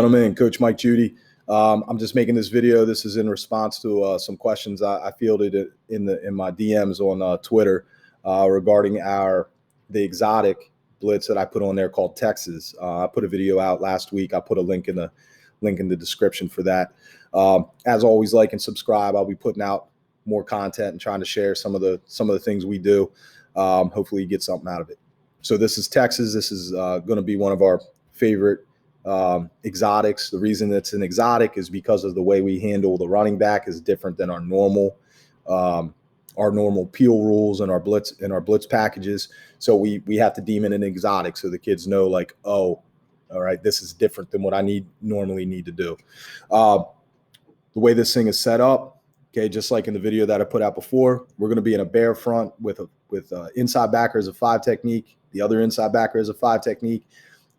Gentlemen, Coach Mike Judy. I'm just making this video. This is in response to some questions I fielded in my DMs on Twitter regarding the exotic blitz that I put on there called Texas. I put a video out last week. I put a link in the description for that. As always, like and subscribe. I'll be putting out more content and trying to share some of the things we do. Hopefully, you get something out of it. So this is Texas. This is going to be one of our favorite exotics. The reason it's an exotic is because of the way we handle the running back is different than our normal peel rules and our blitz packages. So we have to deem it an exotic so the kids know, like, oh, all right, this is different than what I normally need to do. The way this thing is set up, okay, just like in the video that I put out before, we're going to be in a bear front with inside backer as a 5 technique. The other inside backer is a 5 technique.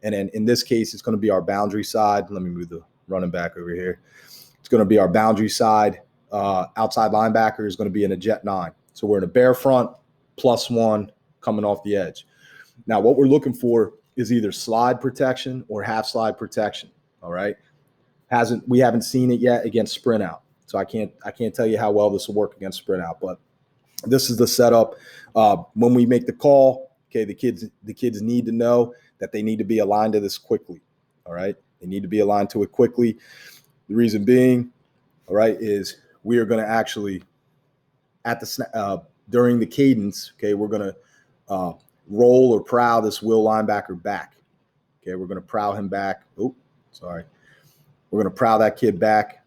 And then in this case, it's going to be our boundary side. Let me move the running back over here. It's going to be our boundary side. Outside linebacker is going to be in a jet 9. So we're in a bear front +1 coming off the edge. Now, what we're looking for is either slide protection or half slide protection. All right. We haven't seen it yet against sprint out. So I can't tell you how well this will work against sprint out, but this is the setup. When we make the call, okay, the kids need to know that they need to be aligned to this quickly. All right. They need to be aligned to it quickly. The reason being, all right, is we are going to actually during the cadence, okay, we're going to roll or prow this will linebacker back. Okay. We're going to prow him back. Oh, sorry. We're going to prow that kid back.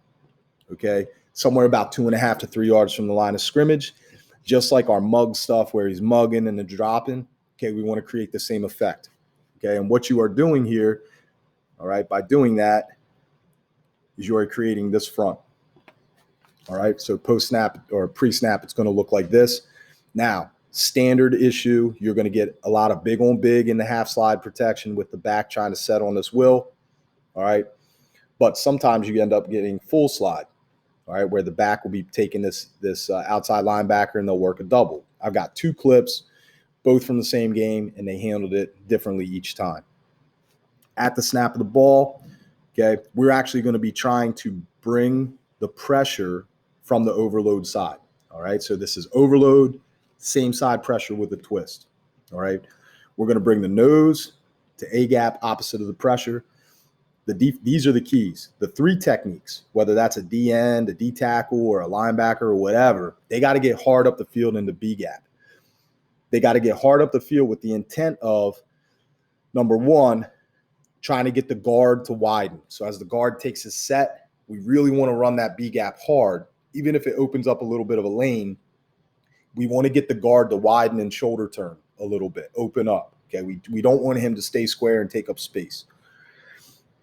Okay. Somewhere about 2.5 to 3 yards from the line of scrimmage, just like our mug stuff where he's mugging and then dropping. Okay. We want to create the same effect. Okay, and what you are doing here, all right, by doing that is you are creating this front. All right, so post-snap or pre-snap, it's going to look like this. Now, standard issue, you're going to get a lot of big on big in the half slide protection with the back trying to set on this will. All right, but sometimes you end up getting full slide. All right, where the back will be taking this outside linebacker and they'll work a double. I've got 2 clips, both from the same game, and they handled it differently each time. At the snap of the ball, okay, we're actually going to be trying to bring the pressure from the overload side. All right, so this is overload, same side pressure with a twist. All right, we're going to bring the nose to A gap opposite of the pressure. These are the keys. The 3 techniques, whether that's a D end, a D tackle, or a linebacker or whatever, they got to get hard up the field into B gap. They got to get hard up the field with the intent of, number 1, trying to get the guard to widen. So as the guard takes his set, we really want to run that B gap hard. Even if it opens up a little bit of a lane, we want to get the guard to widen and shoulder turn a little bit, open up. Okay, we don't want him to stay square and take up space.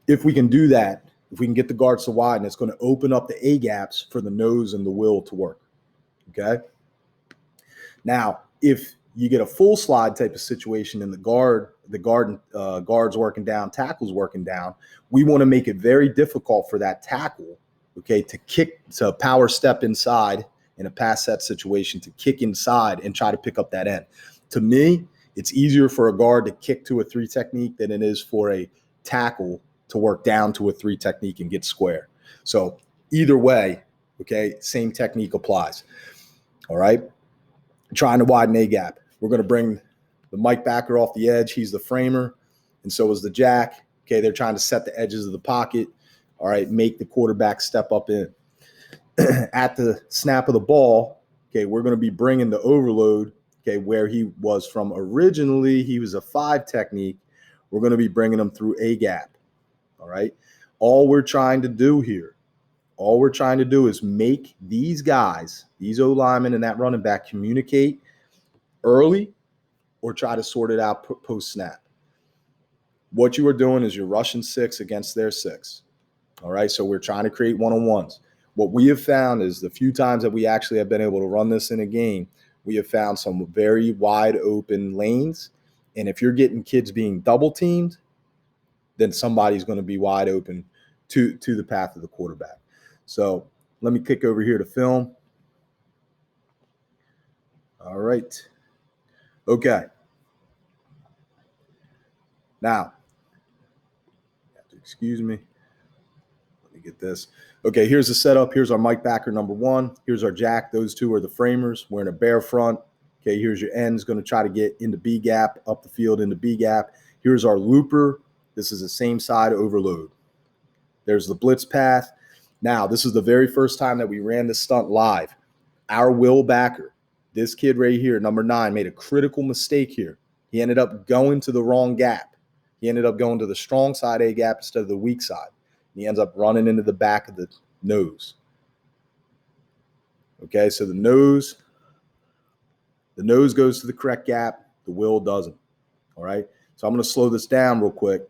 If we can do that, if we can get the guards to widen, it's going to open up the A gaps for the nose and the will to work. Okay. Now, if you get a full slide type of situation and the guard's working down, tackle's working down, we want to make it very difficult for that tackle, okay, to power step inside in a pass set situation, to kick inside and try to pick up that end. To me, it's easier for a guard to kick to a 3 technique than it is for a tackle to work down to a 3 technique and get square. So either way, okay, same technique applies. All right. Trying to widen A gap. We're going to bring the Mike backer off the edge. He's the framer, and so is the jack. Okay, they're trying to set the edges of the pocket. All right, make the quarterback step up in. At the snap of the ball, okay, we're going to be bringing the overload, okay, where he was from originally. He was a 5 technique. We're going to be bringing him through A gap. All right, all we're trying to do is make these guys, these O linemen and that running back, communicate early or try to sort it out post snap. What you are doing is you're rushing 6 against their 6. All right, so we're trying to create one-on-ones. What we have found is the few times that we actually have been able to run this in a game, we have found some very wide open lanes. And if you're getting kids being double teamed, then somebody's going to be wide open to the path of the quarterback. So let me kick over here to film. All right. Okay. Now, excuse me. Let me get this. Okay, here's the setup. Here's our Mike backer number one. Here's our jack. Those two are the framers. We're in a bear front. Okay, here's your ends going to try to get into B gap, up the field into B gap. Here's our looper. This is the same side overload. There's the blitz path. Now, this is the very first time that we ran this stunt live. Our will backer, this kid right here, number 9, made a critical mistake here. He ended up going to the wrong gap. He ended up going to the strong side A gap instead of the weak side. He ends up running into the back of the nose. Okay, so the nose goes to the correct gap. The will doesn't. All right, so I'm going to slow this down real quick.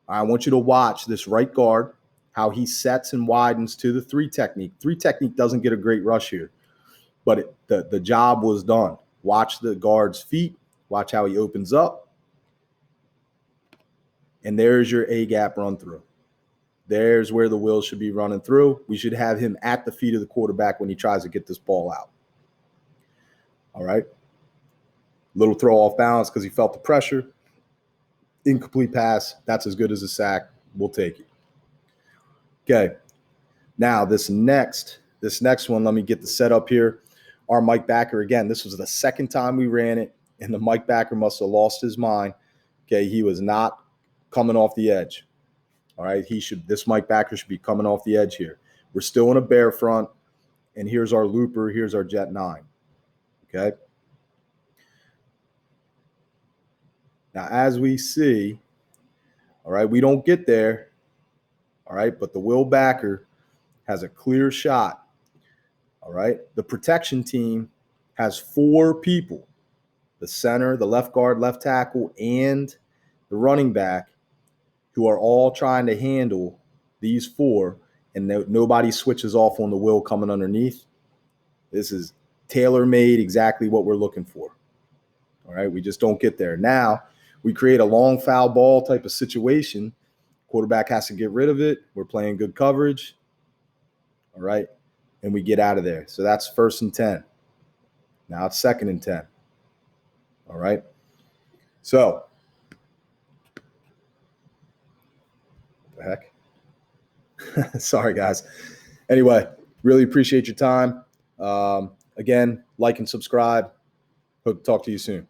I want you to watch this right guard, how he sets and widens to the 3 technique. 3 technique doesn't get a great rush here, but the job was done. Watch the guard's feet. Watch how he opens up. And there's your A-gap run through. There's where the will should be running through. We should have him at the feet of the quarterback when he tries to get this ball out. All right. Little throw off balance because he felt the pressure. Incomplete pass. That's as good as a sack. We'll take it. Okay. Now this next one, let me get the setup here. Our Mike backer, again, this was the second time we ran it, and the Mike backer must have lost his mind. Okay. He was not coming off the edge. All right. This Mike backer should be coming off the edge here. We're still in a bear front, and here's our looper. Here's our jet 9. Okay. Now, as we see, all right, we don't get there. All right. But the will backer has a clear shot. All right. The protection team has 4 people, the center, the left guard, left tackle, and the running back, who are all trying to handle these 4, and nobody switches off on the will coming underneath. This is tailor-made, exactly what we're looking for. All right, we just don't get there. Now, we create a long foul ball type of situation. Quarterback has to get rid of it. We're playing good coverage. All right, and we get out of there. So that's 1st and 10. Now it's 2nd and 10. All right, so what the heck? Sorry, guys. Anyway, really appreciate your time. Again, like and subscribe. Hope to talk to you soon.